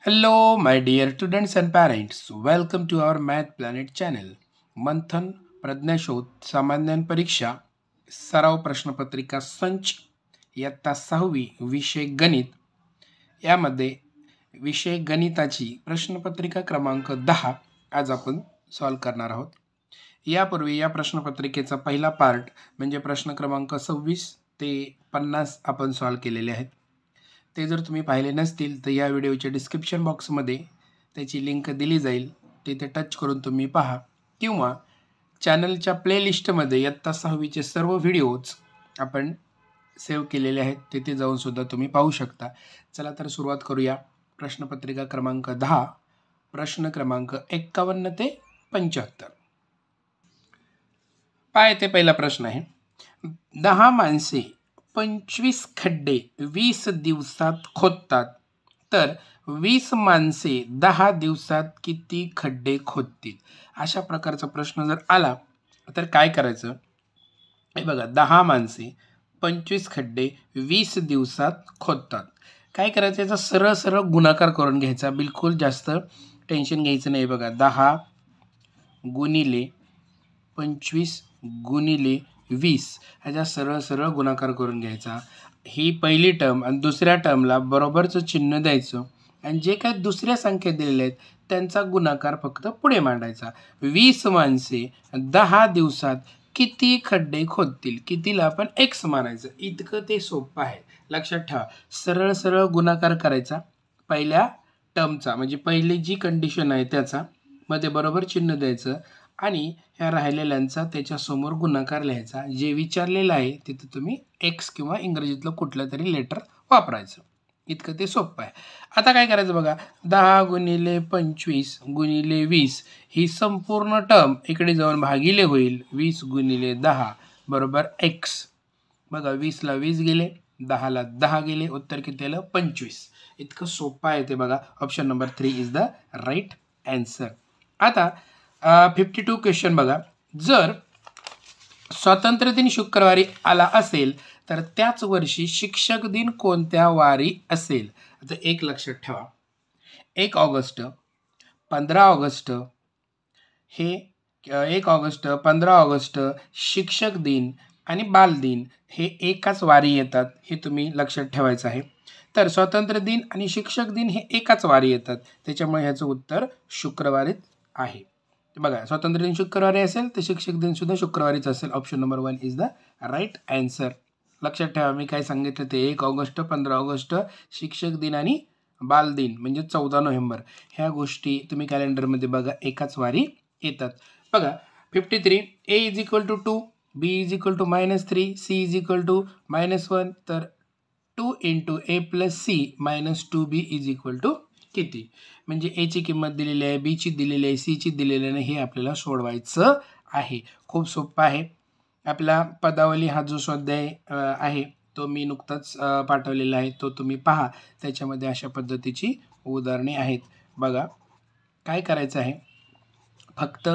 Hello, my dear students and parents. Welcome to our Math Planet channel. मंथन प्रज्ञाशोध सामान्य परीक्षा सराव प्रश्नपत्रिका संच इयत्ता 6वी विषय गणित यामध्ये विषय गणिताची प्रश्नपत्रिका क्रमांक 10 आज आपण सॉल्व करणार आहोत. यापूर्वी या प्रश्नपत्रिकेचा पहिला पार्ट म्हणजे प्रश्न क्रमांक 26 ते 50 आपण सॉल्व केलेले आहेत. ते जर तुम्ही पाहिले नसतील तर या व्हिडिओच्या डिस्क्रिप्शन बॉक्समध्ये त्याची लिंक दिली जाईल, तिथे टच करून तुम्ही पहा किंवा चॅनलच्या प्लेलिस्टमध्ये इयत्ता 6वीचे सर्व व्हिडिओज आपण सेव्ह केलेले आहेत, तिथे जाऊन सुद्धा तुम्ही पाहू शकता. चला तर सुरुवात करूया. प्रश्नपत्रिका क्रमांक 10 प्रश्न क्रमांक 51 ते 75. पाय ते पहिला प्रश्न आहे. 10 माणसे 25 खड्डे 20 दिवसात खोदतात, तर 20 माणसे 10 दिवसात किती खड्डे खोदतील? अशा प्रकारचा प्रश्न जर आला तर काय करायचं? हे बघा, 10 माणसे 25 खड्डे 20 दिवसात खोदतात. काय करायचं? याचा सरळ सरळ गुणाकार करून घ्यायचा, बिलकुल जास्त टेन्शन घ्यायचं नाही. बघा, 10 गुणिले 25 गुणिले 20 ह्याचा सरळ सरळ गुणाकार करून घ्यायचा. ही पहिली टर्म आणि दुसऱ्या टर्मला बरोबरचं चिन्ह द्यायचं आणि जे काही दुसऱ्या संख्या दिलेल्या आहेत त्यांचा गुणाकार फक्त पुढे मांडायचा. 20 माणसे 10 दिवसात किती खड्डे खोदतील? कितीला आपण x मानायचं. इतकं ते सोपं आहे, लक्षात ठेवा. सरळ सरळ गुणाकार करायचा पहिल्या टर्मचा, म्हणजे पहिली जी कंडिशन आहे त्याचा, मध्ये बरोबर चिन्ह द्यायचं आणि ह्या राहिलेल्यांचा त्याच्यासमोर गुणाकार लिहायचा. जे विचारलेलं आहे तिथं तुम्ही एक्स किंवा इंग्रजीतलं कुठलं तरी लेटर वापरायचं. इतकं ते सोपं आहे. आता काय करायचं बघा, 10 गुणिले 25 गुणिले 20 ही संपूर्ण टर्म इकडे जाऊन भागिले होईल 20 गुणिले 10 बरोबर एक्स. बघा, 20ला 20 गेले, 10ला 10 गेले, उत्तर किती आलं? 25. इतकं सोपं आहे ते. बघा, option number 3 is the right answer. आता 52 क्वेश्चन बघा. जर स्वातंत्र्य दिन शुक्रवारी आला असेल तर त्याच वर्षी शिक्षक दिन कोणत्या वारी असेल? आता एक लक्षात ठेवा, 1 ऑगस्ट, 15 ऑगस्ट हे 1 ऑगस्ट, 15 ऑगस्ट, शिक्षक दिन आणि बालदिन हे एकाच वारी येतात, हे तुम्ही लक्षात ठेवायचं आहे. तर स्वातंत्र्य दिन आणि शिक्षक दिन हे एकाच वारी येतात, त्याच्यामुळे ह्याचं उत्तर शुक्रवारीच आहे. बघा, स्वातंत्र्य दिन शुक्रवारी असेल तर शिक्षक दिन सुद्धा शुक्रवारीच असेल. Option number 1 is the right answer. लक्षात ठेवा, मी काय सांगितलं ते 1 ऑगस्ट, 15 ऑगस्ट, शिक्षक दिन आणि बालदिन म्हणजे 14 नोव्हेंबर ह्या गोष्टी तुम्ही कॅलेंडरमध्ये बघा, एकाच वारी येतात. बघा, 53, a is equal to 2, b is equal to -3, c is equal to -1, तर 2 into a plus c minus 2b is equal to किती? म्हणजे a ची किंमत दिलेली आहे, b ची दिलेली आहे, c ची दिलेली आहे, हे आपल्याला सोडवायचं आहे. खूप सोपं आहे. आपला पदावली हा जो स्वाध्याय आहे तो मी नुकताच पाठवलेला आहे, तो तुम्ही पहा. त्याच्यामध्ये अशा पद्धतीची उदाहरणे आहेत. बघा, काय करायचं आहे, फक्त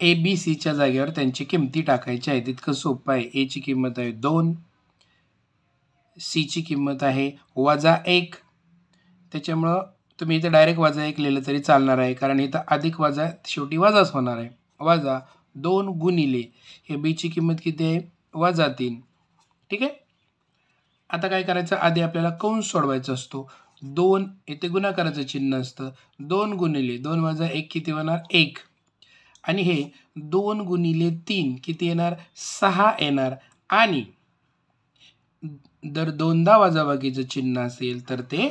ए बी सीच्या जागेवर त्यांची किमती टाकायच्या आहेत. इतकं सोपं आहे. ए ची किंमत आहे 2, सी ची किंमत आहे -1. त्याच्यामुळं तुम्ही इथं डायरेक्ट -1 लिहिलं तरी चालणार आहे, कारण इथं अधिक वजा शेवटी वजाच होणार आहे. -2 गुणिले हे बी ची किंमत किती आहे? -3. ठीक आहे. आता काय करायचं, आधी आपल्याला कंस सोडवायचा असतो. 2 इथे गुणाकाराचं चिन्ह असतं. 2 गुणिले 2 - 1 किती होणार? 1. आणि हे 2 गुणिले 3 किती येणार? 6 येणार. आणि जर दोनदा वजाबाकीचं चिन्ह असेल तर ते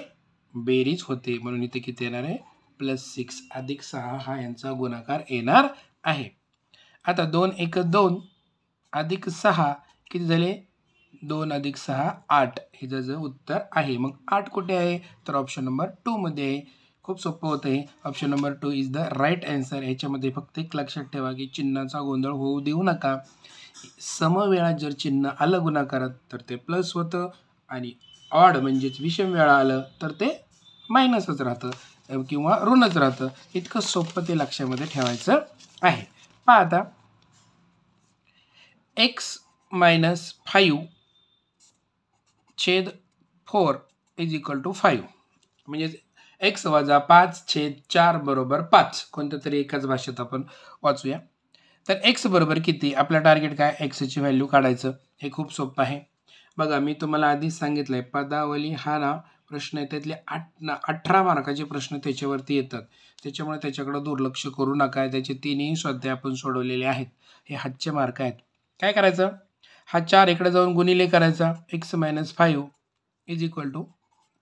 बेरीज होते, म्हणून इथे किती येणार आहे? +6 अधिक 6 हा यांचा गुणाकार येणार आहे. आता 2 × 2 अधिक 6 किती झाले? 2 अधिक 6 8 हे जर उत्तर आहे. मग 8 कुठे आहे? तर ऑप्शन नंबर 2 मध्ये आहे. खूप सोपं होतं हे. Option number 2 is the right answer. ह्याच्यामध्ये फक्त एक लक्षात ठेवा की चिन्हाचा गोंधळ होऊ देऊ नका. समवेळा जर चिन्ह आलं गुणाकारात तर ते प्लस होतं, आणि ऑड म्हणजेच विषम वेळा आलं तर ते मायनसच राहतं किंवा ऋणच राहतं. इतकं सोपं ते लक्षामध्ये ठेवायचं आहे. पहा आता, x - 5 छेद 4 इज इक्वल टू 5, म्हणजे x वजा 5/4 बरोबर 5. कोणत्या तरी एकाच भाषेत आपण वाचूया. तर x बरोबर किती? आपला टार्गेट काय? एक्सची व्हॅल्यू काढायचं. हे खूप सोपं आहे. बघा मी तुम्हाला आधीच सांगितलंय पदावली हा ना प्रश्न आहे त्यातले 18 मार्काचे प्रश्न त्याच्यावरती येतात. त्याच्यामुळे त्याच्याकडे दुर्लक्ष करू नका. त्याचे 3ही स्वाध्याय आपण सोडवलेले आहेत. हे हातचे मार्क आहेत. काय करायचं? हा 4 इकडे जाऊन गुणिले करायचा. x - 5 is equal to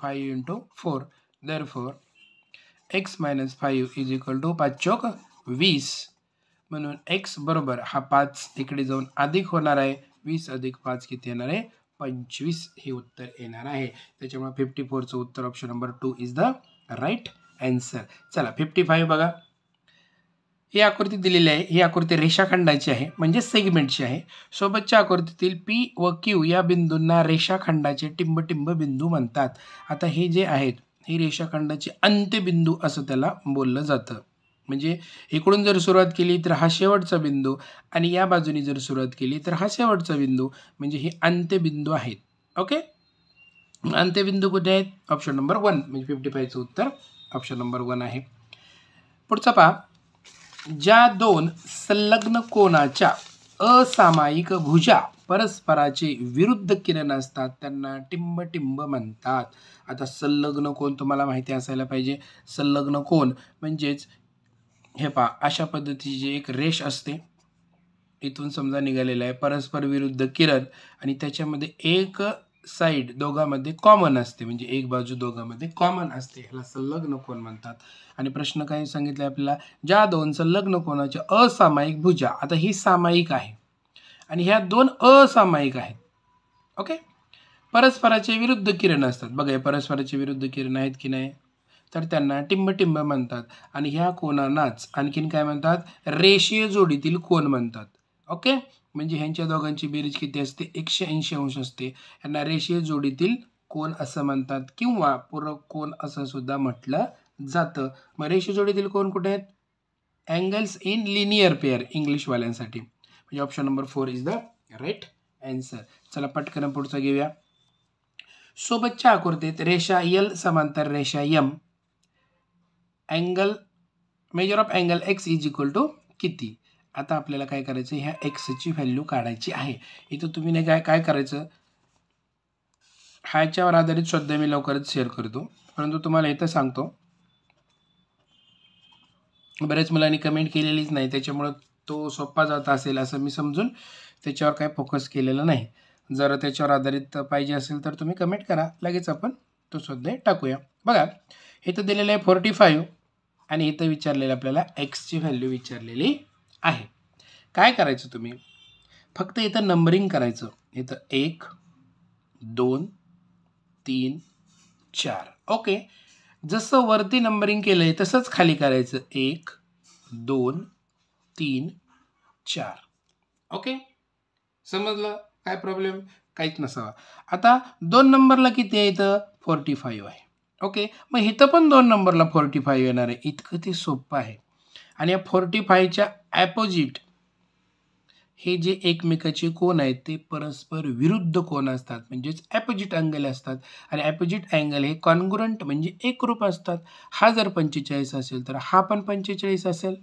5 × 4. Therefore x - 5 is equal to 5 चौक 20. म्हणून x बरोबर हा 5 इकडे जाऊन अधिक होणार आहे. 20 + 5 किती येणार आहे? 25 हे उत्तर येणार आहे. त्याच्यामुळे 54चं उत्तर option number 2 is the right answer. चला 55 बघा. ही आकृती दिलेली आहे. ही आकृती रेषाखंडाची आहे म्हणजे सेगमेंटची आहे. सोबतच्या आकृतीतील P व Q या बिंदूंना रेषाखंडाचे टिंब बिंदू म्हणतात. आता हे जे आहेत ही रेषाखंडाचे अंत्यबिंदू असं त्याला बोललं जातं. म्हणजे इकडून जर सुरुवात केली तर हा शेवटचा बिंदू आणि या बाजूने जर सुरुवात केली तर हा शेवटचा बिंदू म्हणजे हे अंत्यबिंदू आहेत. ओके. अंत्यबिंदू कुठे आहेत? ऑप्शन नंबर 1 म्हणजे 55चं उत्तर ऑप्शन नंबर 1 आहे. पुढचा पहा. ज्या दोन संलग्न कोनाच्या असामायिक भुजा परस्पराचे विरुद्ध किरण असतात त्यांना टिंब म्हणतात. आता संलग्न कोन तुम्हाला माहिती असायला पाहिजे. संलग्न कोन म्हणजेच हे पहा अशा पद्धतीची एक रेष असते. इथून समजा निघालेला आहे परस्पर विरुद्ध किरण आणि त्याच्यामध्ये एक साईड दोघांमध्ये कॉमन असते म्हणजे एक बाजू दोघांमध्ये कॉमन असते. ह्याला संलग्न कोन म्हणतात. आणि प्रश्न काय सांगितलं आपल्याला? ज्या दोन संलग्न कोनाच्या असामायिक भुजा. आता ही सामायिक आहे आणि ह्या दोन असामायिक आहेत. ओके. परस्पराचे विरुद्ध किरण असतात. बघा परस्पराचे विरुद्ध किरण आहेत की नाही? तर त्यांना टिंब म्हणतात. आणि ह्या कोनांनाच आणखीन काय म्हणतात? रेषीय जोडीतील कोन म्हणतात. ओके. म्हणजे ह्यांच्या दोघांची बेरीज किती असते? 180 अंश असते. यांना रेषीय जोडीतील कोन असं म्हणतात किंवा पूरक कोन असं सुद्धा म्हटलं जातं. मग रेषीय जोडीतील कोन कुठे आहेत? अँगल्स इन लिनियर पेअर इंग्लिशवाल्यांसाठी. म्हणजे option number 4 is the right answer. चला पटकन पुढचा घेऊया. सोबतच्या आकृतीत रेषा L समांतर रेषा M. Measure of angle x is equal to किती? आता आपल्याला काय करायचं? ह्या एक्सची व्हॅल्यू काढायची आहे. इथं तुम्ही नाही काय करायचं? ह्याच्यावर आधारित स्वाध्याय मी लवकरच शेअर करतो. परंतु तुम्हाला इथं सांगतो बऱ्याच मुलांनी कमेंट केलेलीच नाही त्याच्यामुळं तो सोपा जात असेल असं मी समजून त्याच्यावर काय फोकस केलेला नाही. जर त्याच्यावर आधारित पाहिजे असेल तर तुम्ही कमेंट करा. लगेच आपण तो स्वाध्याय टाकूया. बघा इथं दिलेलं आहे 45 आणि इथं विचारलेलं आपल्याला एक्सची व्हॅल्यू विचारलेली आहे. काय करायचं तुम्ही? फक्त इथं नंबरिंग करायचं. इथं 1 2 3 4. ओके. जसं वरती नंबरिंग केलंय तसंच खाली करायचं. 1 2 3 4. ओके. समजलं? काय प्रॉब्लेम? काहीच नसावा. आता 2 नंबरला किती आहे? इथं 45 आहे. ओके. मग इथं पण 2 नंबरला 45 येणार आहे. इतकं ते सोपं आहे. आणि या 45च्या ॲपोजिट हे जे एकमेकाचे कोन आहेत ते परस्पर विरुद्ध कोन असतात म्हणजेच ॲपोजिट अँगल असतात. आणि ॲपोजिट अँगल हे कॉन्ग्रुएंट म्हणजे एकरूप असतात. हा जर 45 असेल तर हा पण 45 असेल.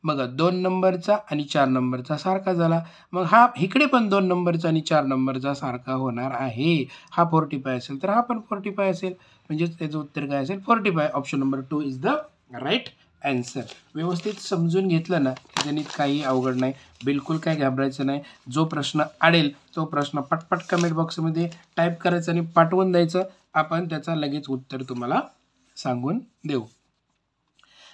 बघा 2 नंबरचा आणि 4 नंबरचा सारखा झाला. मग हा इकडे पण 2 नंबरचा आणि 4 नंबरचा सारखा होणार आहे. हा 45 असेल तर हा पण 45 असेल. म्हणजेच त्याचं उत्तर काय असेल? 45. Option number 2 is the right answer. व्यवस्थित समजून घेतलं ना गणित काही अवघड नाही. बिलकुल काय घाबरायचं नाही. जो प्रश्न अडेल तो प्रश्न पटपट कमेंट बॉक्समध्ये टाईप करायचा आणि पाठवून द्यायचं. आपण त्याचा लगेच उत्तर तुम्हाला सांगून देऊ.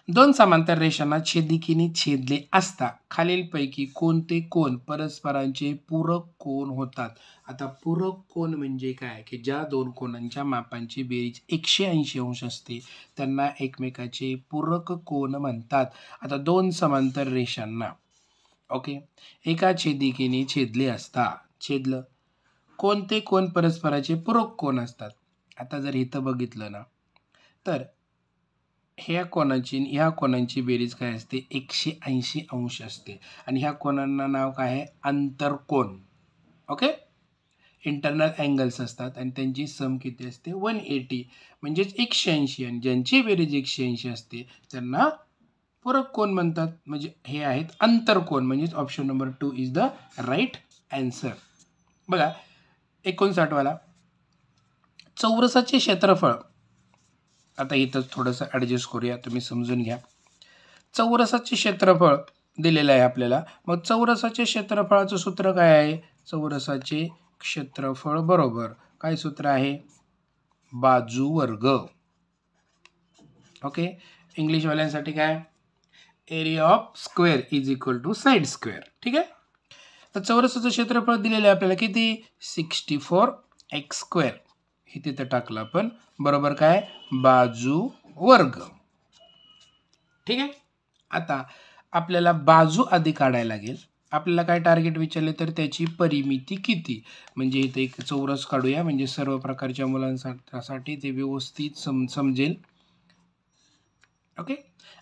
2 समांतर रेषांना छेदिकेने छेदले असता खालीलपैकी कोणते कोन परस्परांचे पूरक कोन होतात? आता पूरक कोन म्हणजे काय? की ज्या दोन कोनांच्या मापांची बेरीज 180 अंश असते त्यांना एकमेकाचे पूरक कोन म्हणतात. आता 2 समांतर रेषांना ओके एका छेदिकेने छेदले असता छेदलं कोणते कोन परस्पराचे पूरक कोन असतात? आता जर इथं बघितलं ना तर ह्या कोनांची बेरीज काय असते? 180 अंश असते. आणि ह्या कोनांना नाव काय आहे? आंतरकोन. ओके. इंटरनल अँगल्स असतात आणि त्यांची सम किती असते 180 म्हणजेच 180 आणि ज्यांची बेरीज 180 असते त्यांना पूरक कोण म्हणतात. म्हणजे हे आहेत अंतरकोन म्हणजेच option number 2 is the right answer. बघा 59 वाला चौरसाचे क्षेत्रफळ. आता इथं थोडंसं ॲडजस्ट करूया, तुम्ही समजून घ्या. चौरसाचे क्षेत्रफळ दिलेलं आहे आपल्याला. मग चौरसाचे क्षेत्रफळाचं सूत्र काय आहे? चौरसाचे क्षेत्रफळ बरोबर काय सूत्र आहे? बाजू वर्ग. ओके, इंग्लिशवाल्यांसाठी काय? Area of square is equal to side square. ठीक आहे. तर चौरसाचं क्षेत्रफळ दिलेलं आहे आपल्याला किती? 64x². हे तिथं टाकलं आपण. बरोबर काय? बाजू वर्ग. ठीक आहे. आता आपल्याला बाजू आधी काढायला लागेल. आपल्याला काय टार्गेट विचारले तर त्याची परिमिती किती. म्हणजे इथे एक चौरस काढूया म्हणजे सर्व प्रकारच्या मुलांसाठी ते व्यवस्थित समजेल. ओके,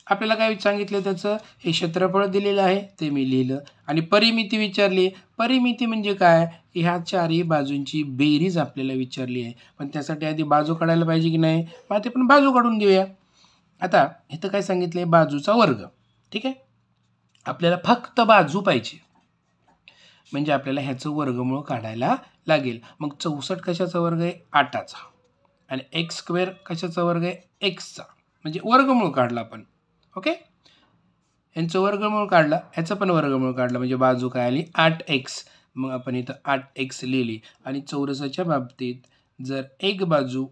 आपल्याला काय सांगितलं त्याचं? हे क्षेत्रफळ दिलेलं आहे ते मी लिहिलं आणि परिमिती विचारली. परिमिती म्हणजे काय? ह्या चारही बाजूंची बेरीज आपल्याला विचारली आहे. पण त्यासाठी आधी बाजू काढायला पाहिजे की नाही? मग ते पण बाजू काढून घेऊया. आता इथं काय सांगितलंय? बाजूचा वर्ग. ठीक आहे, आपल्याला फक्त बाजू पाहिजे म्हणजे आपल्याला ह्याचं वर्गमूळ काढायला लागेल. मग 64 कशाचा वर्ग आहे? 8चा. आणि x² कशाचा वर्ग आहे? xचा. म्हणजे वर्गमूळ काढला आपण. ओके, यांचं वर्गमूळ काढला, ह्याचं पण वर्गमूळ काढलं म्हणजे बाजू काय आली? 8x. मग आपण इथं 8x लिहिली. आणि चौरसाच्या बाबतीत जर एक बाजू,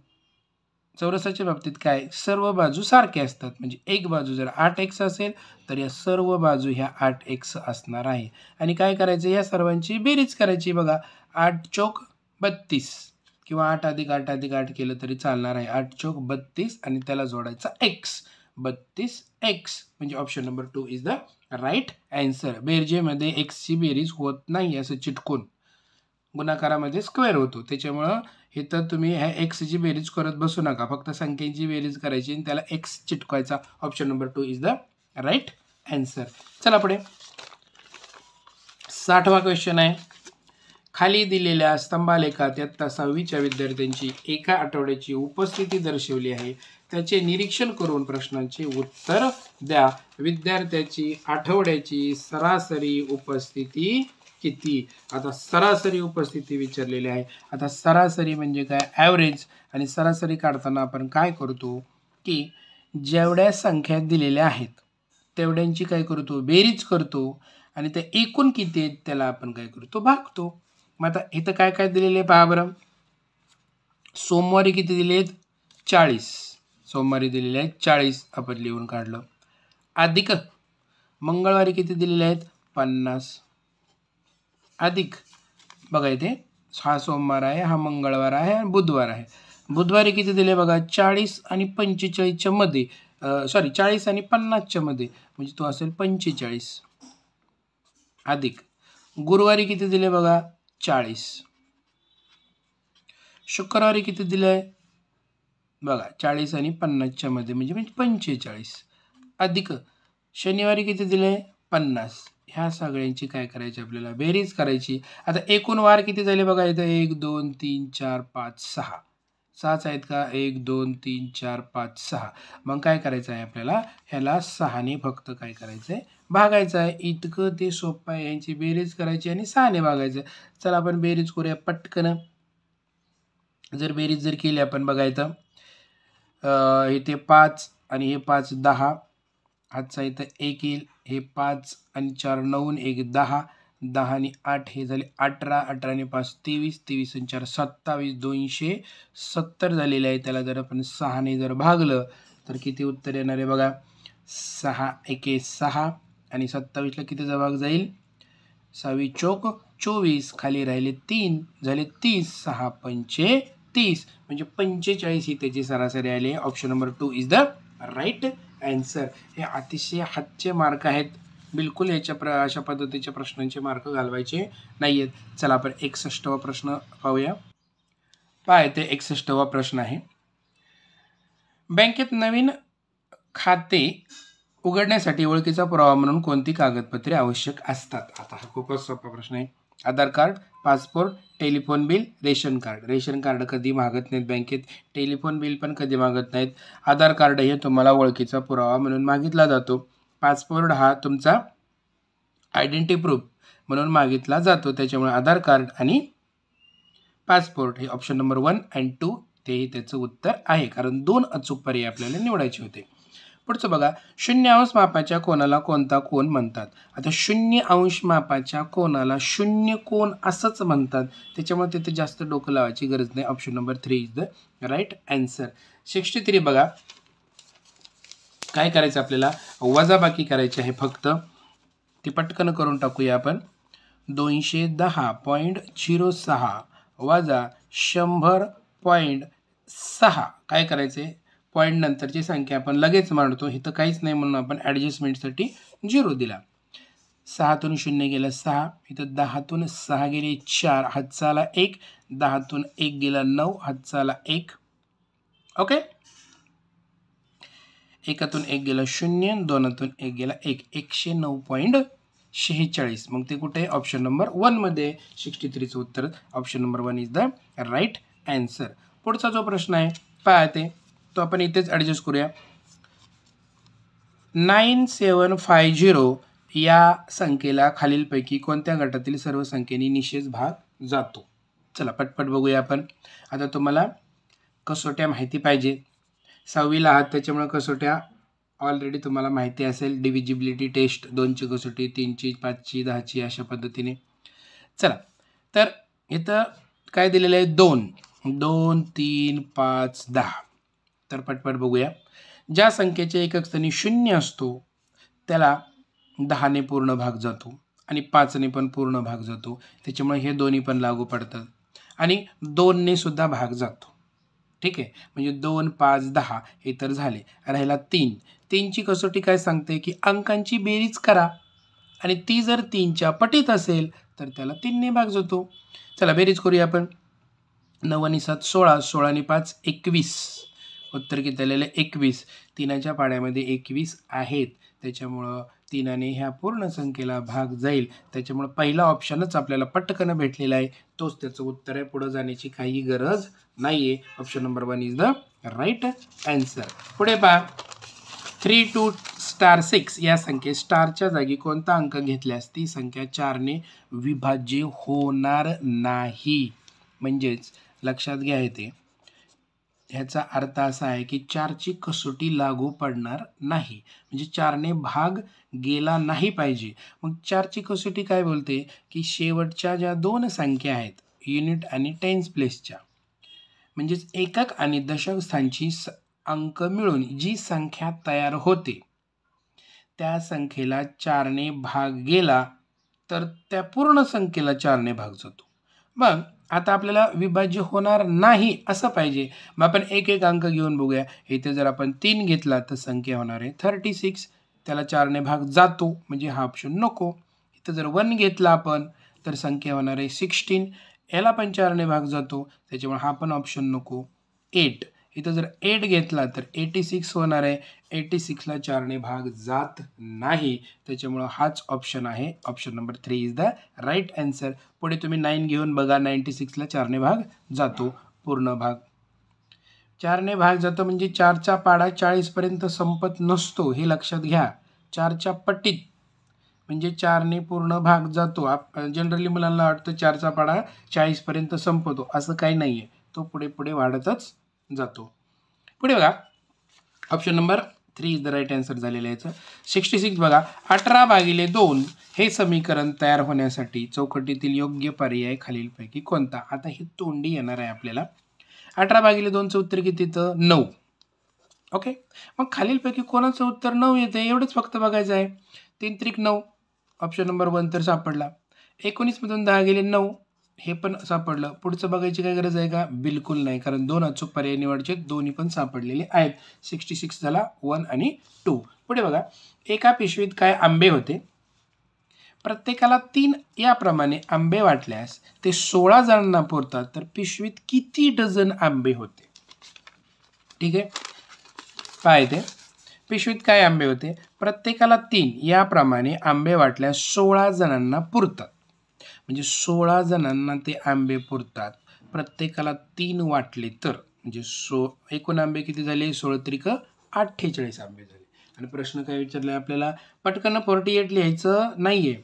चौरसाच्या बाबतीत काय? सर्व बाजू सारख्या असतात. म्हणजे एक बाजू जर 8x असेल तर या सर्व बाजू ह्या 8x असणार आहे. आणि काय करायचं? या सर्वांची बेरीज करायची. बघा 8 चौक 32 किंवा 8 अधिक 8 अधिक 8 केलं तरी चालणार आहे. 8 चौक 32 आणि त्याला जोडायचा x. 32x म्हणजे option number 2 is the right answer. बेरजेमध्ये एक्सची बेरीज होत नाही असं चिटकून, गुणाकारामध्ये स्क्वेअर होतो. त्याच्यामुळं हे तर तुम्ही ह्या एक्सची बेरीज करत बसू नका, फक्त संख्येची बेरीज करायची आणि त्याला एक्स चिटकवायचा. Option number 2 is the right answer. चला पुढे 60वा क्वेश्चन आहे. खाली दिलेल्या स्तंभालेखात इयत्ता 6वीच्या विद्यार्थ्यांची एका आठवड्याची उपस्थिती दर्शवली आहे. त्याचे निरीक्षण करून प्रश्नांचे उत्तर द्या. विद्यार्थ्याची आठवड्याची सरासरी उपस्थिती किती? आता सरासरी उपस्थिती विचारलेली आहे. आता सरासरी म्हणजे काय? ॲव्हरेज. आणि सरासरी काढताना आपण काय करतो की जेवढ्या संख्या दिलेल्या आहेत तेवढ्यांची काय करतो? बेरीज करतो आणि त्या एकूण किती आहेत त्याला आपण काय करतो? भागतो. मग आता इथं काय काय दिलेले आहे पहा बरं. सोमवारी किती दिले आहेत? 40. सोमवारी दिलेले आहेत 40 आपण लिहून काढलं. अधिक मंगळवारी किती दिलेले आहेत? 50. अधिक बघा इथे हा सोमवार आहे, हा मंगळवार आहे आणि बुधवार आहे. बुधवारी किती दिले बघा? 40 आणि 45च्या मध्ये, 40 आणि 50च्या मध्ये म्हणजे तो असेल 45. अधिक गुरुवारी किती दिले बघा? 40. शुक्रवारी किती दिले बघा? 40 आणि 50च्या मध्ये म्हणजे 45. अधिक शनिवारी किती दिले? 50. ह्या सगळ्यांची काय करायची? आपल्याला बेरीज करायची. आता एकूण वार किती झाले बघा इथं? 1 2 3 4 5 6. 6च आहेत का? 1 2 3 4 5 6. मग काय करायचं आहे आपल्याला? ह्याला 6ने फक्त काय करायचं आहे? भागायचं आहे. इतकं ते सोपं आहे. यांची बेरीज करायची आणि 6ने भागायचं. चला आपण बेरीज करूया पटकन. जर बेरीज जर केली आपण बघा इथं इथे 5 आणि हे 5 10. हातचा इथं 1 येईल. हे 5 आणि 4 9 1 10. 10 आणि 8 हे झाले 18. 18 आणि 5 23. 23 आणि 4 27. 270 झालेले आहे. त्याला जर आपण 6ने जर भागलं तर किती उत्तर येणार आहे बघा? 6 1 6 आणि 27ला कितीचा भाग जाईल? 6 चौक 24. खाली राहिले 3 झाले 30. 6 पंचे 30 म्हणजे 45 ही त्याची सरासरी आली आहे. Option number 2 is the right answer. हे अतिशय हातचे मार्क आहेत. बिलकुल याच्या अशा पद्धतीच्या प्रश्नांचे मार्क घालवायचे नाही आहेत. चला आपण 61वा प्रश्न पाहूया. पहा इथे 61वा प्रश्न आहे. बँकेत नवीन खाते उघडण्यासाठी ओळखीचा पुरावा म्हणून कोणती कागदपत्रे आवश्यक असतात? आता हा खूपच सोपा प्रश्न आहे. Aadhaar card, passport, telephone bill, ration card. Ration card कधी मागत नाहीत बँकेत, टेलिफोन बिल पण कधी मागत नाहीत. आधार कार्ड हे तुम्हाला ओळखीचा पुरावा म्हणून मागितला जातो. पासपोर्ट हा तुमचा आयडेंटिटी प्रूफ म्हणून मागितला जातो. त्याच्यामुळे आधार कार्ड आणि पासपोर्ट हे ऑप्शन नंबर 1 आणि 2 तेही त्याचं उत्तर आहे, कारण 2 अचूक पर्याय आपल्याला निवडायचे होते. पुढचं बघा, 0 अंश मापाच्या कोनाला कोणता कोन म्हणतात? आता 0 अंश मापाच्या कोनाला शून्य कोन असंच म्हणतात, त्याच्यामुळे तिथे जास्त डोकं लावायची गरज नाही. Option number 3 is the right answer. 63 बघा, काय करायचं आपल्याला? वजाबाकी करायची आहे फक्त. ती पटकन करून टाकूया आपण. 210.06 वजा 100.6 काय करायचे? पॉईंट नंतरची संख्या आपण लगेच मांडतो. इथं काहीच नाही म्हणून आपण ॲडजस्टमेंटसाठी 0 दिला. 6तून 0 गेलं 6, इथं 10तून 6 गेले 4, हातचाला 1, 10तून 1 गेला 9, हातचाला 1. ओके, 1तून 1 गेला 0, 2तून 1 गेला 1, 109.46. मग ते कुठे? ऑप्शन नंबर 1 मध्ये. 63चं उत्तर option number 1 is the right answer. पुढचा जो प्रश्न आहे पहा ते, तो आपण इथेच ॲडजस्ट करूया. 9750 या संख्येला खालीलपैकी कोणत्या गटातील सर्व संख्येनी निशेष भाग जातो? चला पटपट बघूया आपण. आता तुम्हाला कसोट्या माहिती पाहिजे, 6वीला आहात त्याच्यामुळे कसोट्या ऑलरेडी तुम्हाला माहिती असेल. डिव्हिजिबिलिटी टेस्ट, 2ची कसोटी, 3ची, 5ची, 10ची अशा पद्धतीने. चला, तर इथं काय दिलेलं आहे? 2, 2, 3, 5, 10. तर पटपट बघूया. ज्या संख्येच्या एकक स्थानी 0 असतो त्याला 10ने पूर्ण भाग जातो आणि 5ने पण पूर्ण भाग जातो, त्याच्यामुळे हे दोन्ही पण लागू पडतात. आणि 2ने सुद्धा भाग जातो. ठीक आहे, म्हणजे 2, 5, 10 हे तर झाले. राहिला 3. 3ची कसोटी काय सांगते की अंकांची बेरीज करा आणि ती जर 3च्या पटीत असेल तर त्याला 3ने भाग जातो. चला बेरीज करूया आपण. 9 आणि 7 16, 16 आणि 5 21. उत्तर किती आलेलं? 21. 3च्या पाड्यामध्ये 21 आहेत, त्याच्यामुळं 3ने ह्या पूर्ण संख्येला भाग जाईल. त्याच्यामुळं पहिला ऑप्शनच आपल्याला पटकन भेटलेला आहे, तोच त्याचं उत्तर आहे. पुढे जाण्याची काही गरज नाही आहे. Option number 1 is the right answer. पुढे पहा, 3 to *6 या संख्येत स्टारच्या जागी कोणता अंक घेतल्यास ती संख्या 4ने विभाज्य होणार नाही. म्हणजेच लक्षात घ्या येते, ह्याचा अर्थ असा आहे की 4ची कसोटी लागू पडणार नाही, म्हणजे 4ने भाग गेला नाही पाहिजे. मग 4ची कसोटी काय बोलते की शेवटच्या ज्या 2 संख्या आहेत, युनिट आणि टेन्स प्लेसच्या, म्हणजेच एकक आणि दशक स्थानची अंक मिळून जी संख्या तयार होते त्या संख्येला 4ने भाग गेला तर त्या पूर्ण संख्येला 4ने भाग जातो. मग आता आपल्याला विभाज्य होणार नाही असं पाहिजे. मग आपण एक एक अंक घेऊन बघूया. इथे जर आपण 3 घेतला तर संख्या होणार आहे 36, त्याला 4ने भाग जातो, म्हणजे हा ऑप्शन नको. इथं जर 1 घेतला आपण तर संख्या होणार आहे 16, याला पण 4ने भाग जातो, त्याच्यामुळे हा पण ऑप्शन नको. 8, इथं जर 8 घेतला तर 86 होणार आहे, 86ला 4ने भाग जात नाही, त्याच्यामुळं हाच ऑप्शन आहे. Option number 3 is the right answer. पुढे तुम्ही 9 घेऊन बघा, 96ला 4ने भाग जातो, पूर्ण भाग. 4ने भाग जातो म्हणजे 4चा पाडा 40पर्यंत संपत नसतो, हे लक्षात घ्या. 4च्या पटीत म्हणजे 4ने पूर्ण भाग जातो. जनरली मुलांना वाटतं 4चा पाडा 40पर्यंत संपतो, असं काही नाही आहे, तो पुढे पुढे वाढतच जातो. पुढे बघा, option number 3 is the right answer झालेलं आहे. 66 बघा, 18/2 हे समीकरण तयार होण्यासाठी चौकटीतील योग्य पर्याय खालीलपैकी कोणता? आता हे तोंडी येणार आहे आपल्याला. 18/2चं उत्तर किती तर 9. ओके, मग खालीलपैकी कोणाचं उत्तर 9 येते एवढंच फक्त बघायचं आहे. 3 त्रिक 9, ऑप्शन नंबर 1 तर सापडला. 19 मधून 10 गेले 9, हे पण सापडलं. पुढचं बघायची काय गरज आहे का? बिलकुल नाही, कारण 2 अचूक पर्याय निवडायचे, दोन्ही पण सापडलेले आहेत. 66 झाला 1 आणि 2. पुढे बघा, एका पिशवीत काय आंबे होते? प्रत्येकाला 3 याप्रमाणे आंबे वाटल्यास ते 16 जणांना पुरतात, तर पिशवीत किती डझन आंबे होते? ठीक आहे, पाहिजे पिशवीत काय आंबे होते? प्रत्येकाला 3 याप्रमाणे आंबे वाटल्यास 16 जणांना पुरतात. म्हणजे 16 जणांना ते आंबे पुरतात, प्रत्येकाला 3 वाटले तर म्हणजे एकूण आंबे किती झाले? 16 त्रिक 48 आंबे झाले. आणि प्रश्न काय विचारले आपल्याला? पटकन 48 लिहायचं नाहीये,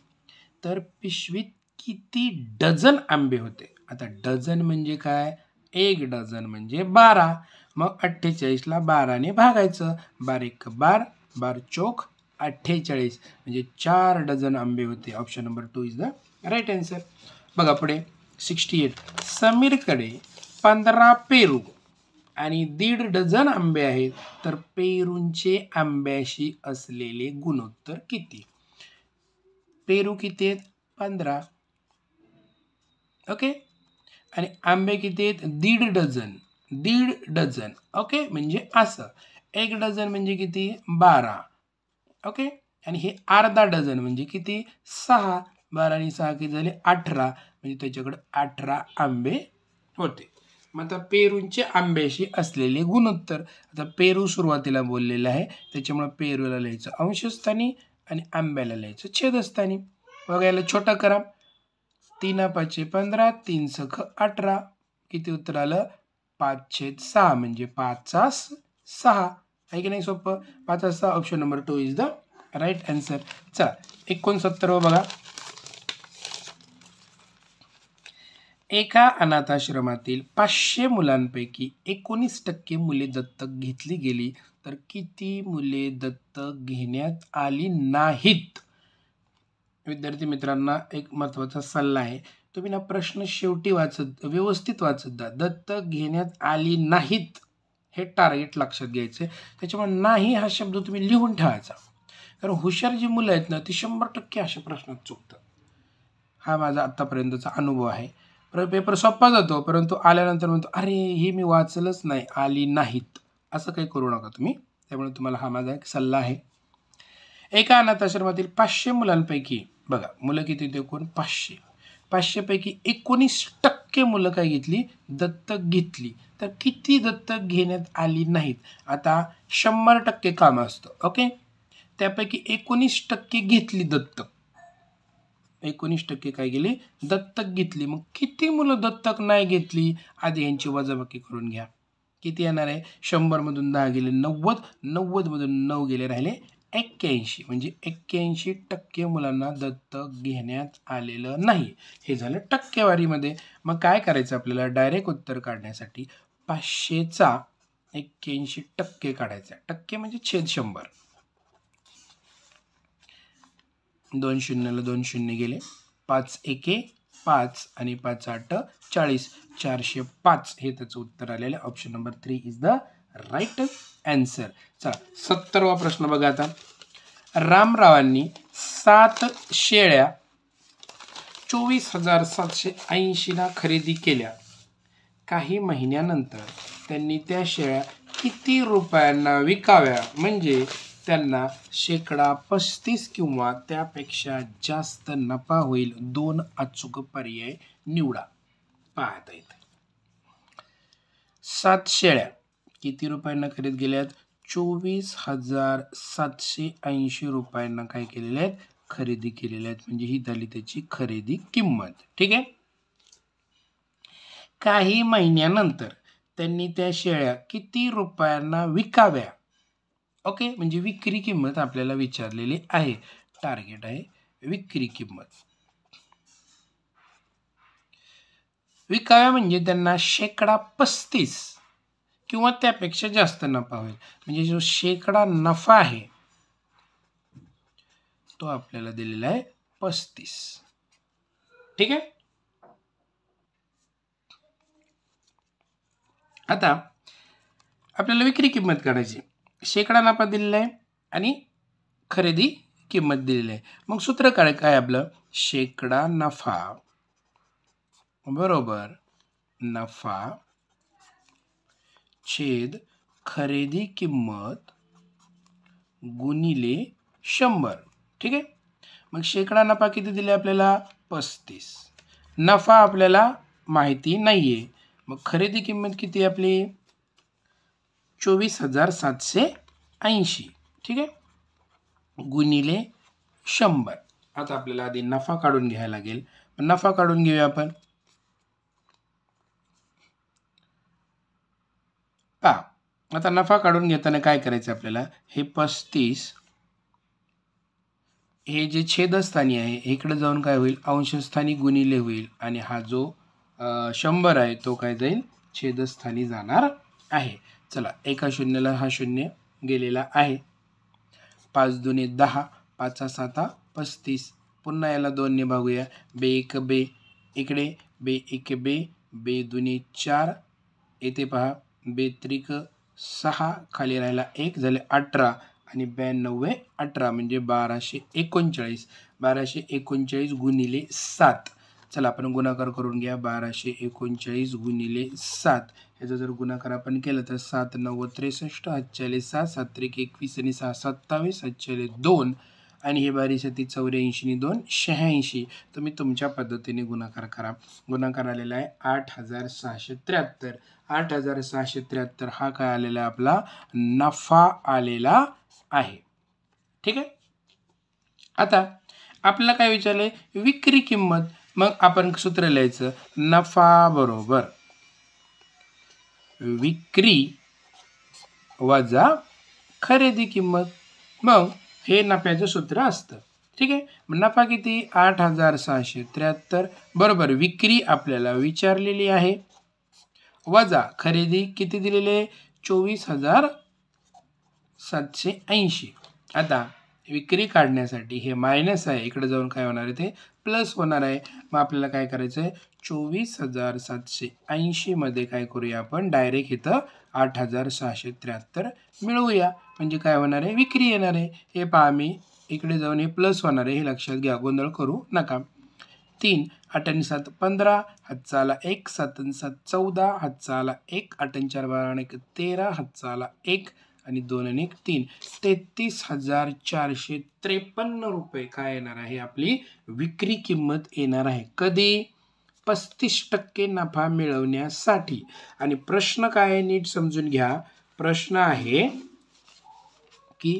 तर पिशवीत किती डझन आंबे होते? आता डझन म्हणजे काय? 1 डझन म्हणजे 12. मग 48ला 12ने भागायचं. 12 1 12, 12 चौक 48 म्हणजे 4 डझन आंबे होते. Option number 2 is the right answer. बघा पुढे 68. समीरकडे 15 पेरू आणि 1.5 डझन आंबे आहेत, तर पेरूंचे आंब्याशी असलेले गुणोत्तर किती? पेरू किती आहेत? 15. ओके. आणि आंबे किती आहेत? 1.5 डझन. 1.5 डझन. ओके. म्हणजे असं 1 डझन म्हणजे किती? 12. ओके. आणि हे अर्धा डझन म्हणजे किती? 6. 12 आणि 6 किती झाले? 18. म्हणजे त्याच्याकडे 18 आंबे होते. मग आता पेरूंचे आंब्याशी असलेले गुणोत्तर. आता पेरू सुरुवातीला बोललेलं आहे, त्याच्यामुळे पेरूला लिहायचं अंशस्थानी आणि आंब्याला लिहायचं छेदस्थानी. बघायला छोटा करा. 3 5 15, 3 सख 18. किती उत्तर आलं? 5/6 म्हणजे 5/6. आहे की नाही सोपं? 5/6. Option number 2 is the right answer. चला 69 बघा. एका अनाथाश्रमातील 500 मुलांपैकी 19% मुले दत्तक घेतली गेली, तर किती मुले दत्तक घेण्यात आली नाहीत? विद्यार्थी मित्रांना एक महत्त्वाचा सल्ला आहे, तुम्ही ना प्रश्न शेवटी व्यवस्थित वाचत जा. दत्तक घेण्यात आली नाहीत हे टार्गेट लक्षात घ्यायचं. त्याच्यामुळे नाही हा शब्द तुम्ही लिहून ठेवायचा, कारण हुशार जी मुलं आहेत ना ती 100% अशा प्रश्नात चुकतात. हा माझा आत्तापर्यंतचा अनुभव आहे. पेपर सोपा जातो, परंतु आल्यानंतर म्हणतो अरे हे मी वाचलंच नाही, आली नाहीत. असं काही करू नका तुम्ही. त्यामुळे तुम्हाला हा माझा एक सल्ला आहे. एका अनाथाश्रमातील 500 मुलांपैकी बघा मुलं किती होते? कोण? 500. 500 पैकी 19% मुलं काय घेतली? दत्तक घेतली. तर किती दत्तक घेण्यात आली नाहीत? आता 100% काम असतं. ओके. त्यापैकी 19% घेतली दत्तक. 19% काय गेली? दत्तक घेतली. मग किती मुलं दत्तक नाही घेतली? आधी यांची वजाबाकी करून घ्या. किती येणार आहे? 100 मधून 10 गेले 90, 90 मधून 9 गेले राहिले 81. म्हणजे 81% मुलांना दत्तक घेण्यात आलेलं नाही. हे झालं टक्केवारीमध्ये. मग काय करायचं आपल्याला? डायरेक्ट उत्तर काढण्यासाठी 500चा 81% काढायचा. टक्के म्हणजे छेद 100. 2 शून्याला 2 शून्य गेले. 5 एके 5 आणि 5 8 40. 405 हे त्याचं उत्तर आलेलं आहे. Option number 3 is the right answer. चला 70वा प्रश्न बघा आता. रामरावांनी 7 शेळ्या 24,780 खरेदी केल्या. काही महिन्यानंतर त्यांनी त्या शेळ्या किती रुपयांना विकाव्या? म्हणजे त्यांना 35% किंवा त्यापेक्षा जास्त नफा होईल. 2 अचूक पर्याय निवडा. पाहता येते. 7 शेळ्या किती रुपयांना खरेदी केल्यात? 24,780 रुपयांना काय केलेल्या आहेत? खरेदी केलेल्या आहेत. म्हणजे ही झाली त्याची खरेदी किंमत. ठीक आहे. काही महिन्यानंतर त्यांनी त्या शेळ्या किती रुपयांना विकाव्या? ओके. म्हणजे विक्री किंमत आपल्याला विचारलेली आहे. टार्गेट आहे विक्री किंमत. विकाव्या म्हणजे त्यांना 35% किंवा त्यापेक्षा जास्त नफा होईल. म्हणजे जो शेकडा नफा आहे तो आपल्याला दिलेला आहे 35. ठीक आहे. आता आपल्याला विक्री किंमत काढायची. शेकडा नफा दिलेला आहे आणि खरेदी किंमत दिलेली आहे. मग सूत्र काय आपलं? शेकडा नफा बरोबर नफा छेद खरेदी किंमत गुणिले 100. ठीक आहे. मग शेकडा नफा किती दिले आपल्याला? 35. नफा आपल्याला माहिती नाहीये. मग खरेदी किंमत किती आपली? 24,780. ठीक आहे. गुणिले 100. आता आपल्याला आधी नफा काढून घ्यायला लागेल. नफा काढून घेऊया आपण. पहा आता नफा काढून घेताना काय करायचं आपल्याला, हे 35 हे जे छेदस्थानी आहे इकडे जाऊन काय होईल, अंशस्थानी गुणिले होईल आणि हा जो 100 आहे तो काय जाईल, छेदस्थानी जाणार आहे. चला एका शून्याला हा शून्य गेलेला आहे. 5 दुने 10, 5 7 35. पुन्हा याला 2 ने भागूया. बे 1 बे, इकडे बे 1 बे, बे दुने 4, येथे पहा बे त्रिक 6, खाली राहिला 1, झाले 18 आणि 92 18 म्हणजे 1239. 1239 गुणिले 7. चला आपण गुणाकार करून घ्या. 1239 गुणिले 7, ह्याचा जर गुणाकार आपण केला तर 7 9 63, 7 7, 7 21 आणि 6 27, 7 2 आणि हे 12 84 नि 2 86. तुम्ही तुमच्या पद्धतीने गुणाकार करा. गुणाकार आलेला आहे 8673. 8673 हा काय आलेला आहे, आपला नफा आलेला आहे. ठीक आहे. आता आपल्याला काय विचारलंय, विक्री किंमत. मग आपण सूत्र लिहायचं, नफा बरोबर विक्री वजा खरेदी किंमत. मग हे नफ्याचं सूत्र असतं. ठीक आहे. नफा किती, 8673 बरोबर विक्री आपल्याला विचारलेली आहे, वजा खरेदी किती दिलेले, 24,780. आता विक्री काढण्यासाठी हे मायनस आहे, इकडे जाऊन काय होणार आहे, ते प्लस होणार आहे. मग आपल्याला काय करायचं आहे, 24,780 मध्ये काय करूया आपण, डायरेक्ट इथं 8673 मिळवूया. म्हणजे काय होणार आहे, विक्री येणार आहे. हे पहा मी इकडे जाऊन हे प्लस होणार आहे, हे लक्षात घ्या, गोंधळ करू नका. 3 8 आणि 7 15, हातचाला 1 7 आणि 7 14, हातचाला 1 8 आणि 4 12 आणि 1 13, हातचाला 1 आणि 2 आणि 1 3, 33,453 रुपये काय येणार आहे, आपली विक्री किंमत येणार आहे. कधी, 35% नफा मिळवण्यासाठी. आणि प्रश्न काय आहे नीट समजून घ्या. प्रश्न आहे की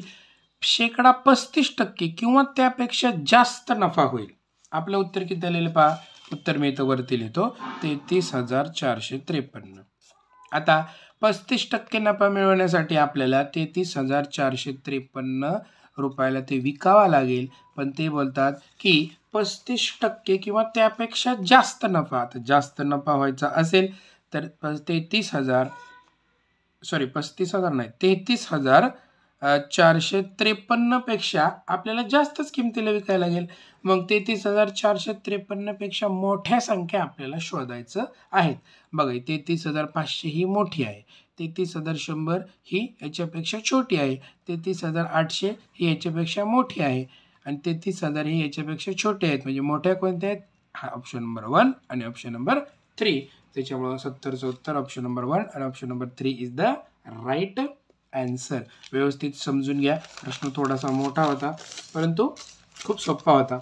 35% किंवा त्यापेक्षा जास्त नफा होईल. आपलं उत्तर किती आलेलं पहा, उत्तर मी इथं वरती लिहितो, 33,453. आता 35% नफा मिळवण्यासाठी आपल्याला 33,453 रुपयाला ते विकावा लागेल. पण ते बोलतात की 35% किंवा त्यापेक्षा जास्त नफा. आता जास्त नफा व्हायचा असेल तर 33,453 पेक्षा आपल्याला जास्तच किमतीला विकायला लागेल. मग 33,453 पेक्षा मोठ्या संख्या आपल्याला शोधायचं आहेत. बघा 33,500 ही मोठी आहे, 33,100 ही याच्यापेक्षा छोटी आहे, 33,800 ही याच्यापेक्षा मोठी आहे आणि 33,000 ही याच्यापेक्षा छोटे आहेत. म्हणजे मोठ्या कोणत्या आहेत, हा ऑप्शन नंबर 1 आणि ऑप्शन नंबर 3. त्याच्यामुळे 70चं उत्तर ऑप्शन नंबर 1 आणि option number 3 is the right answer. व्यवस्थित समजून घ्या. प्रश्न थोडासा मोठा होता परंतु खूप सोपा होता.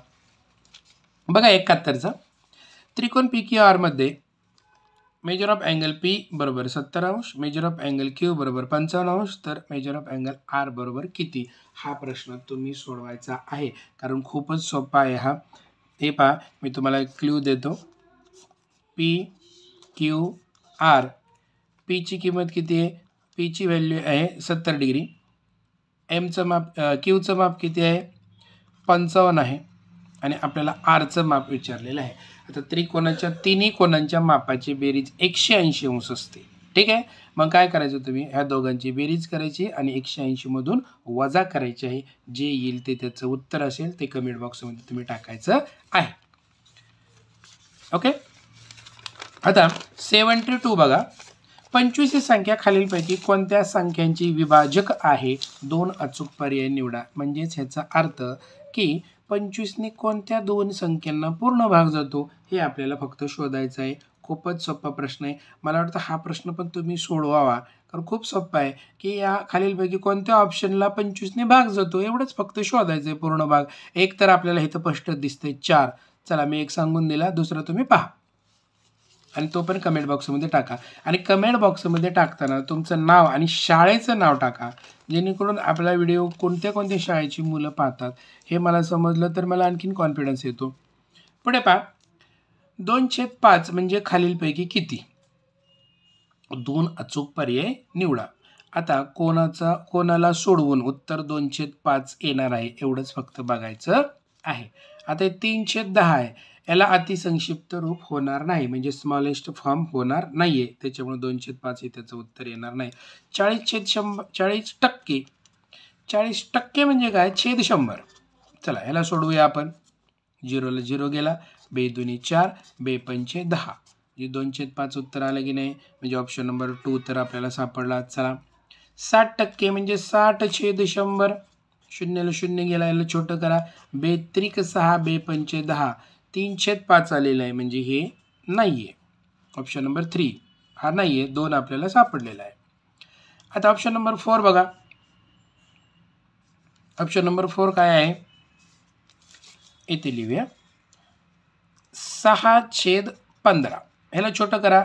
बघा 71चा, त्रिकोण PQR मध्ये मेजर ऑफ अँगल P बरोबर 70 अंश, मेजर ऑफ अँगल Q बरोबर 55 अंश, तर मेजर ऑफ अँगल R बरोबर किती. हा प्रश्न तुम्ही सोडवायचा आहे कारण खूपच सोपा आहे हा. हे पहा मी तुम्हाला एक क्ल्यू देतो. PQR, P ची किंमत किती आहे, P ची व्हॅल्यू आहे 70 डिग्री, Mचं माप Qचं माप किती आहे 55 आहे आणि आपल्याला Rचं माप विचारलेलं आहे. आता त्रिकोणाच्या तिन्ही कोणांच्या मापाची बेरीज 180 अंश असते. ठीक आहे. मग काय करायचं, तुम्ही ह्या दोघांची बेरीज करायची आणि 180 मधून वजा करायची आहे. जे येईल ते त्याचं उत्तर असेल ते कमेंट बॉक्समध्ये तुम्ही टाकायचं आहे. ओके. आता 72 बघा, 25 ही संख्या खालीलपैकी कोणत्या संख्यांची विभाजक आहे, 2 अचूक पर्याय निवडा. म्हणजेच ह्याचा अर्थ की 25 ने कोणत्या 2 संख्यांना पूर्ण भाग जातो हे आपल्याला फक्त शोधायचं आहे. खूपच सोपा प्रश्न आहे. मला वाटतं हा प्रश्न पण तुम्ही सोडवावा कारण खूप सोपा आहे की या खालीलपैकी कोणत्या ऑप्शनला 25 ने भाग जातो एवढंच फक्त शोधायचं आहे पूर्ण भाग. एक तर आपल्याला इथं स्पष्ट दिसतंय 4. चला मी एक सांगून दिला, दुसरा तुम्ही पहा आणि तो पण कमेंट बॉक्समध्ये टाका. आणि कमेंट बॉक्समध्ये टाकताना तुमचं नाव आणि शाळेचं नाव टाका, जेणेकरून आपला व्हिडिओ कोणत्या कोणत्या शाळेची मुलं पाहतात हे मला समजलं तर मला आणखीन कॉन्फिडन्स येतो. पुढे पहा, 2/5 म्हणजे खालीलपैकी किती? 2 अचूक पर्याय निवडा. आता कोणाला सोडवून उत्तर 2/5 येणार आहे एवढंच फक्त बघायचं आहे. आता 3/10 आहे, याला अतिसंक्षिप्त रूप होणार नाही, म्हणजे स्मॉलेस्ट फॉर्म होणार नाहीये, त्याच्यामुळे 2/5 हे त्याचं उत्तर येणार नाही. 40% 40% म्हणजे काय? छेद 100. चला ह्याला सोडवूया आपण. 0ला 0 गेला, 2 4, 2 10. 2/5 उत्तर आलं की नाही, म्हणजे ऑप्शन नंबर 2 तर आपल्याला सापडला. चला 60% म्हणजे 60/100. 0ला 0 गेला, याला छोटं करा. 2×6, 2×5 3/5 आलेलं आहे, म्हणजे हे नाहीये. ऑप्शन नंबर 3 हा नाहीये, 2 आपल्याला सापडलेला आहे. आता ऑप्शन नंबर 4 बघा. ऑप्शन नंबर 4 काय आहे? इथे लिहूया 6/15. ह्याला छोटं करा.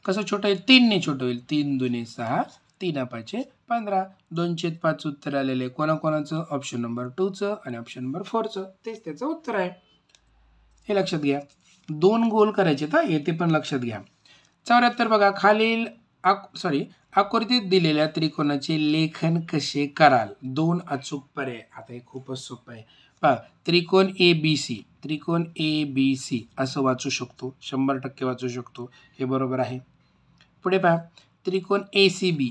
कसं छोटं आहे? 3 ने छोटं होईल. 3 2 6, 3 5 15. 2/5 उत्तर आलेलं आहे. कोणाकोणाचं? ऑप्शन नंबर 2चं आणि ऑप्शन नंबर 4चं. तेच त्याचं उत्तर आहे, हे लक्षात घ्या. 2 गोल करायचे तर येथे पण लक्षात घ्या. 74 बघा. खालील आकृतीत दिलेल्या त्रिकोणाचे लेखन कसे कराल? 2 अचूक पर्याय. आता हे खूपच सोपं आहे. पहा, त्रिकोण ABC असं वाचू शकतो, 100% वाचू शकतो, हे बरोबर आहे. पुढे पहा, त्रिकोण ACB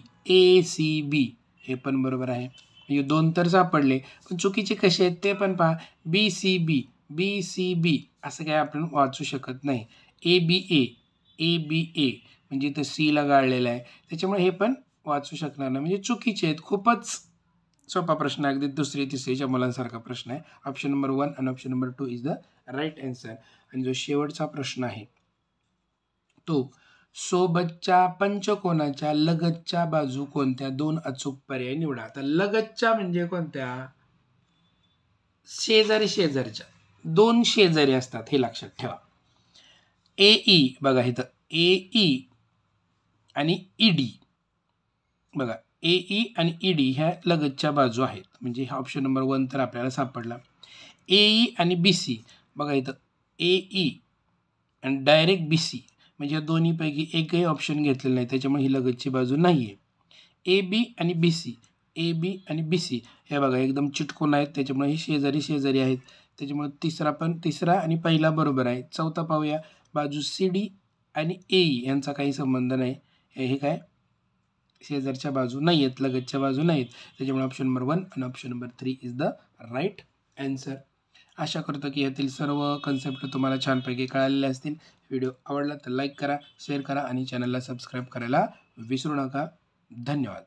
हे पण बरोबर आहे. म्हणजे 2 तर सापडले, पण चुकीचे कसे आहेत ते पण पहा. BCB असं काय आपण वाचू शकत नाही. ABA म्हणजे इथं Cला गाळलेलं आहे, त्याच्यामुळे हे पण वाचू शकणार नाही, म्हणजे चुकीचे आहेत. खूपच सोपा प्रश्न आहे, अगदी 2री-3रीच्या मुलांसारखा प्रश्न आहे. ऑप्शन नंबर 1 आणि option number 2 is the right answer. आणि जो शेवटचा प्रश्न आहे तो, सोबतच्या पंचकोनाच्या लगतच्या बाजू कोणत्या? 2 अचूक पर्याय निवडा. आता लगतच्या म्हणजे कोणत्या? शेजारच्या 2 शेजारी असतात, हे लक्षात ठेवा. AE बघा, इथं AE आणि ED बघा, AE आणि ED ह्या लगतच्या बाजू आहेत, म्हणजे हा ऑप्शन नंबर 1 तर आपल्याला सापडला. AE आणि BC बघा, इथं AE आणि डायरेक्ट BC म्हणजे या दोन्हीपैकी एकही ऑप्शन घेतलेलं नाही, त्याच्यामुळे ही लगतची बाजू नाही आहे. AB आणि BC हे बघा एकदम चिटकून आहेत, त्याच्यामुळे हे शेजारी आहेत, त्याच्यामुळे तिसरा आणि पहिला बरोबर आहे. चौथा पाहूया. बाजू CD आणि AE यांचा काही संबंध नाही, हे काय शेजारच्या बाजू नाही आहेत, लगतच्या बाजू नाहीत, त्याच्यामुळे ऑप्शन नंबर 1 आणि option number 3 is the right answer. आशा करतो की यातील सर्व कन्सेप्ट तुम्हाला छानपैकी कळालेले असतील. व्हिडिओ आवडला तर लाईक करा, शेअर करा आणि चॅनलला सबस्क्राईब करायला विसरू नका. धन्यवाद.